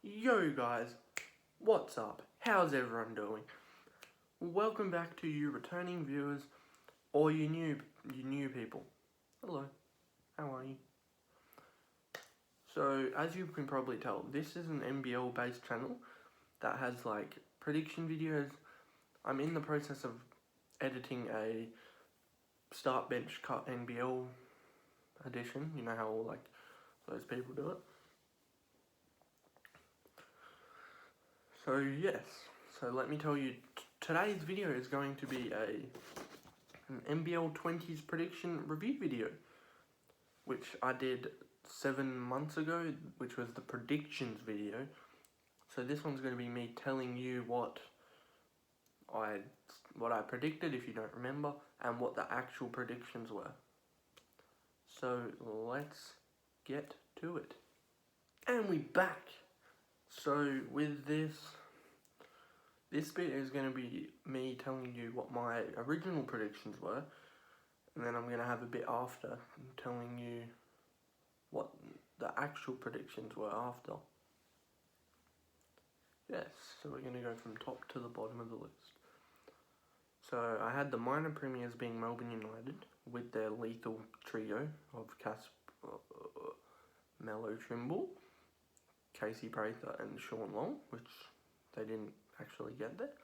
Yo guys, what's up? How's everyone doing? Welcome back to you returning viewers or you new people. Hello, how are you? So as you can probably tell, this is an NBL based channel that has like prediction videos. I'm in the process of editing a start bench cut NBL edition. You know how all like those people do it. So yes, so let me tell you, today's video is going to be an NBL20s prediction review video, which I did 7 months ago, which was the predictions video. So this one's going to be me telling you what I predicted, if you don't remember, and what the actual predictions were. So let's get to it. And we back. So with this bit is going to be me telling you what my original predictions were, and then I'm going to have a bit after telling you what the actual predictions were after. Yes, so we're going to go from top to the bottom of the list. So I had the minor premiers being Melbourne United with their lethal trio of Mello Trimble, Casey Prather and Sean Long, which they didn't actually get there.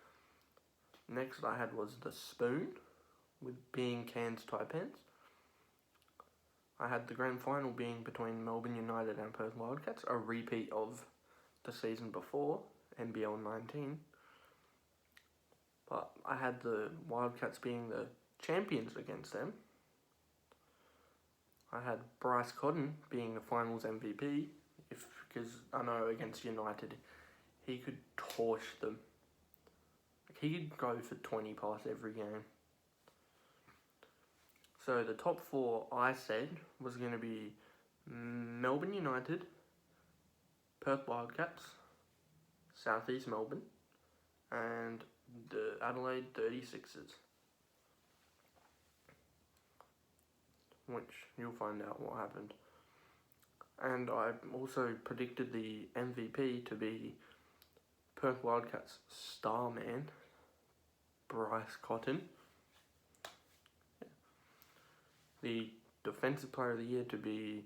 Next I had was the Spoon, with being Cairns Taipans. I had the grand final being between Melbourne United and Perth Wildcats, a repeat of the season before, NBL19. But I had the Wildcats being the champions against them. I had Bryce Cotton being the finals MVP, because I know against United he could torch them. He could go for 20 plus every game. So the top four I said was going to be Melbourne United, Perth Wildcats, Southeast Melbourne, and the Adelaide 36ers. Which you'll find out what happened. And I also predicted the MVP to be Perth Wildcats star man, Bryce Cotton. The defensive player of the year to be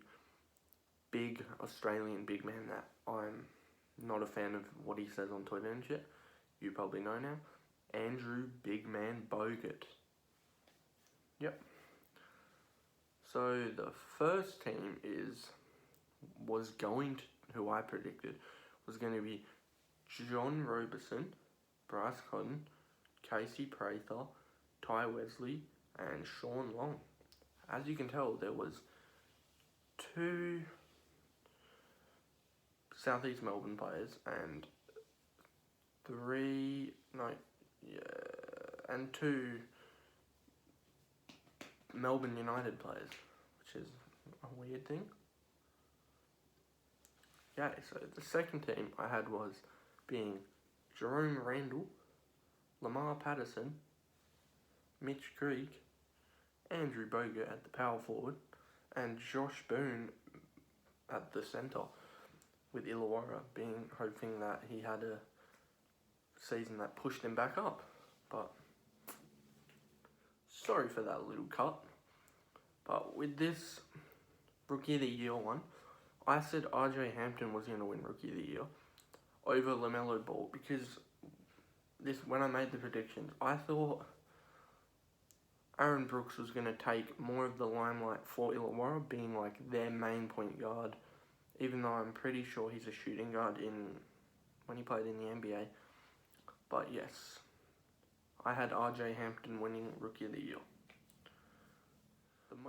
big Australian big man that I'm not a fan of what he says on Twitter and shit. You probably know now. Andrew Big Man Bogut. Yep. So the first team who I predicted was going to be John Roberson, Bryce Cotton, Casey Prather, Ty Wesley, and Sean Long. As you can tell, there was 2 Southeast Melbourne players and 2 Melbourne United players, which is a weird thing. Okay, so the second team I had was being Jerome Randall, Lamar Patterson, Mitch Creek, Andrew Bogut at the power forward, and Josh Boone at the centre, with Illawarra hoping that he had a season that pushed him back up. But sorry for that little cut. But with this Rookie of the Year one, I said RJ Hampton was going to win Rookie of the Year over LaMelo Ball, because when I made the predictions, I thought Aaron Brooks was going to take more of the limelight for Illawarra, being like their main point guard, even though I'm pretty sure he's a shooting guard when he played in the NBA. But yes, I had RJ Hampton winning Rookie of the Year.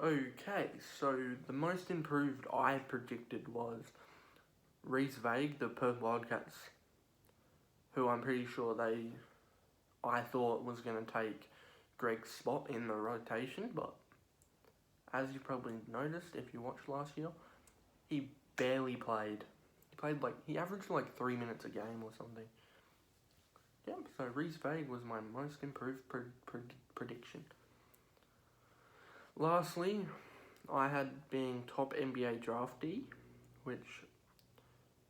Okay, so the most improved I predicted was Reece Vague, the Perth Wildcats, who I'm pretty sure I thought was going to take Greg's spot in the rotation, but as you probably noticed if you watched last year, he barely played. He averaged like 3 minutes a game or something. Yeah, so Reece Vague was my most improved prediction. Lastly, I had being top NBA draftee, which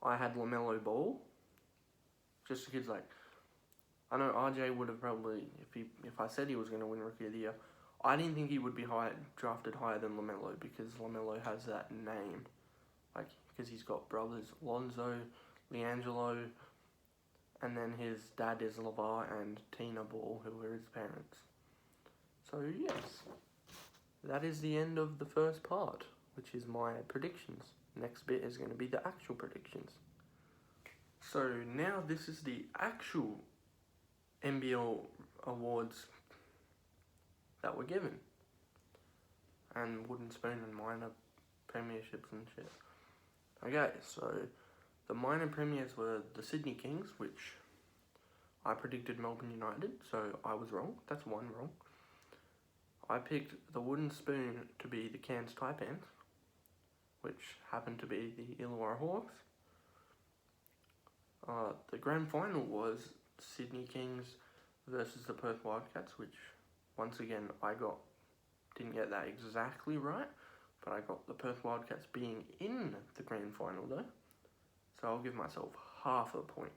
I had LaMelo Ball, just because like, I know RJ would have probably, if I said he was going to win Rookie of the Year, I didn't think he would be drafted higher than LaMelo, because LaMelo has that name, like, because he's got brothers Lonzo, LiAngelo, and then his dad is LeVar and Tina Ball, who are his parents. So yes, that is the end of the first part, which is my predictions. Next bit is going to be the actual predictions. So now this is the actual NBL awards that were given, and wooden spoon and minor premierships and shit. Okay, so the minor premiers were the Sydney Kings, which I predicted Melbourne United, so I was wrong. That's one wrong. I picked the wooden spoon to be the Cairns Taipans, which happened to be the Illawarra Hawks. The grand final was Sydney Kings versus the Perth Wildcats, which once again didn't get that exactly right, but I got the Perth Wildcats being in the grand final though, so I'll give myself half a point.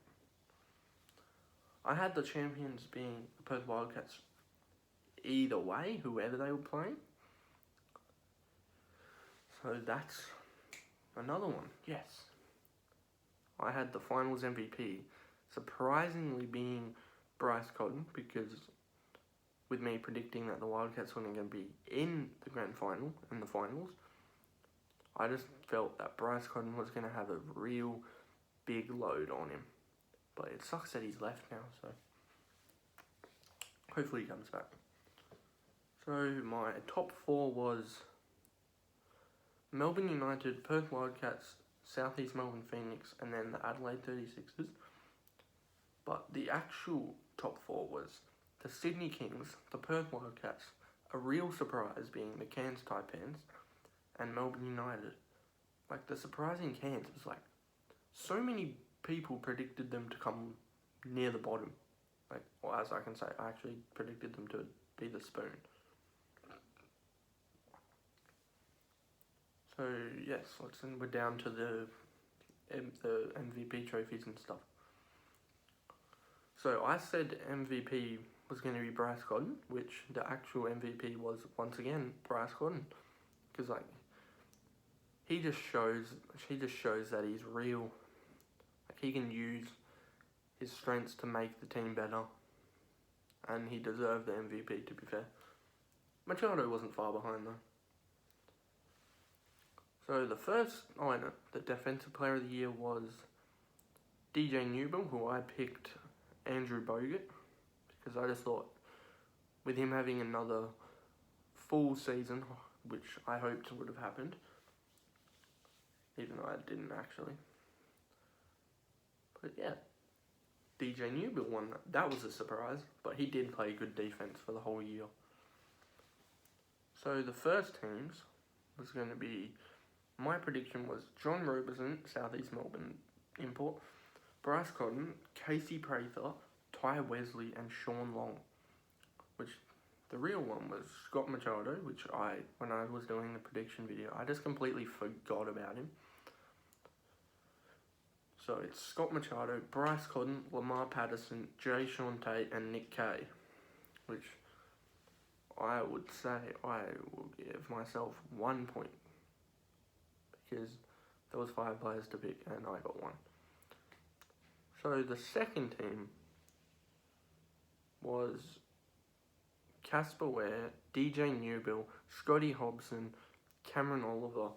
I had the champions being the Perth Wildcats either way, whoever they were playing. So that's another one, yes. I had the finals MVP surprisingly being Bryce Cotton, because with me predicting that the Wildcats weren't going to be in the grand final and the finals, I just felt that Bryce Cotton was going to have a real big load on him. But it sucks that he's left now, so hopefully he comes back. So my top four was Melbourne United, Perth Wildcats, Southeast Melbourne Phoenix, and then the Adelaide 36ers. But the actual top four was the Sydney Kings, the Perth Wildcats, a real surprise being the Cairns Taipans, and Melbourne United. Like, the surprising Cairns was like, so many people predicted them to come near the bottom. Like, or as I can say, I actually predicted them to be the spoon. So yes, we're down to the MVP trophies and stuff. So I said MVP was going to be Bryce Cotton, which the actual MVP was once again Bryce Cotton, because like he just shows that he's real. Like, he can use his strengths to make the team better, and he deserved the MVP, to be fair. Machado wasn't far behind though. So the Defensive Player of the Year was DJ Newbill, who I picked Andrew Bogut, because I just thought with him having another full season, which I hoped would have happened, even though I didn't actually. But yeah, DJ Newbill won that. That was a surprise, but he did play good defense for the whole year. So the first teams was going to be, my prediction was John Roberson, Southeast Melbourne import, Bryce Cotton, Casey Prather, Ty Wesley, and Sean Long. Which the real one was Scott Machado, which when I was doing the prediction video, I just completely forgot about him. So it's Scott Machado, Bryce Cotton, Lamar Patterson, Jay Sean Tate, and Nick Kay, which I would say I will give myself 1 point, because there was 5 players to pick and I got 1. So the second team was Casper Ware, DJ Newbill, Scotty Hobson, Cameron Oliver,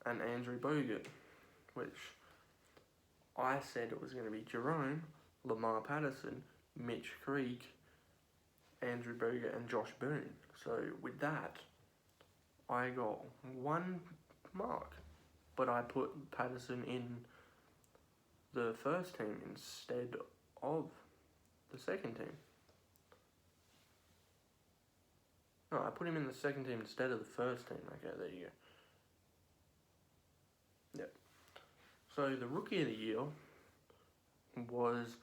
and Andrew Bogut, which I said it was going to be Jerome, Lamar Patterson, Mitch Creek, Andrew Bogut, and Josh Boone. So with that, I got 1 mark, but I put Patterson in the first team instead of the second team. No, I put him in the second team instead of the first team. Okay, there you go. Yep. So the Rookie of the Year was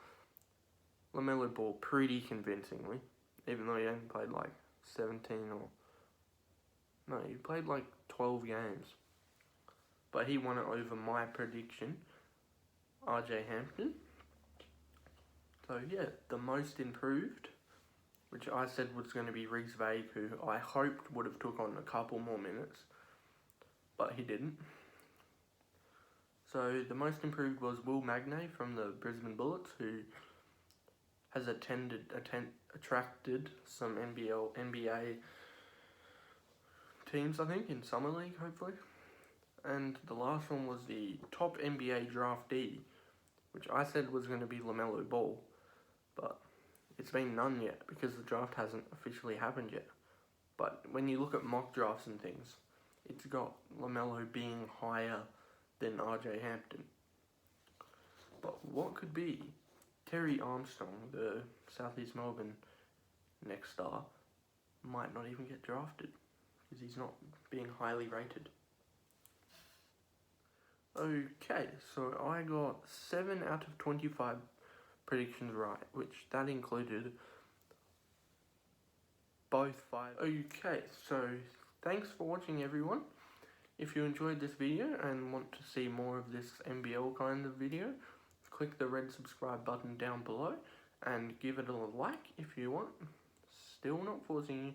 LaMelo Ball pretty convincingly, even though he only played like 17 he played like 12 games. But he won it over my prediction RJ Hampton. So yeah, the most improved, which I said was going to be Reese Vague, who I hoped would have took on a couple more minutes, but he didn't. So the most improved was Will Magnay from the Brisbane Bullets, who has attracted some NBA teams, I think, in Summer League, hopefully. And the last one was the top NBA draftee, which I said was going to be LaMelo Ball, but it's been none yet because the draft hasn't officially happened yet. But when you look at mock drafts and things, it's got LaMelo being higher than RJ Hampton. But what could be? Terry Armstrong, the Southeast Melbourne next star, might not even get drafted because he's not being highly rated. Okay, so I got 7 out of 25 predictions right, which that included both 5. Okay, so thanks for watching, everyone. If you enjoyed this video and want to see more of this NBL kind of video, click the red subscribe button down below and give it a like if you want. Still not forcing you.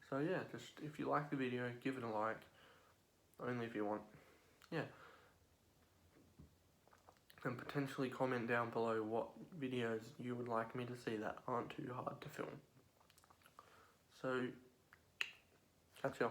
So yeah, just if you like the video, give it a like. Only if you want. Yeah. And potentially comment down below what videos you would like me to see that aren't too hard to film. So, catch ya.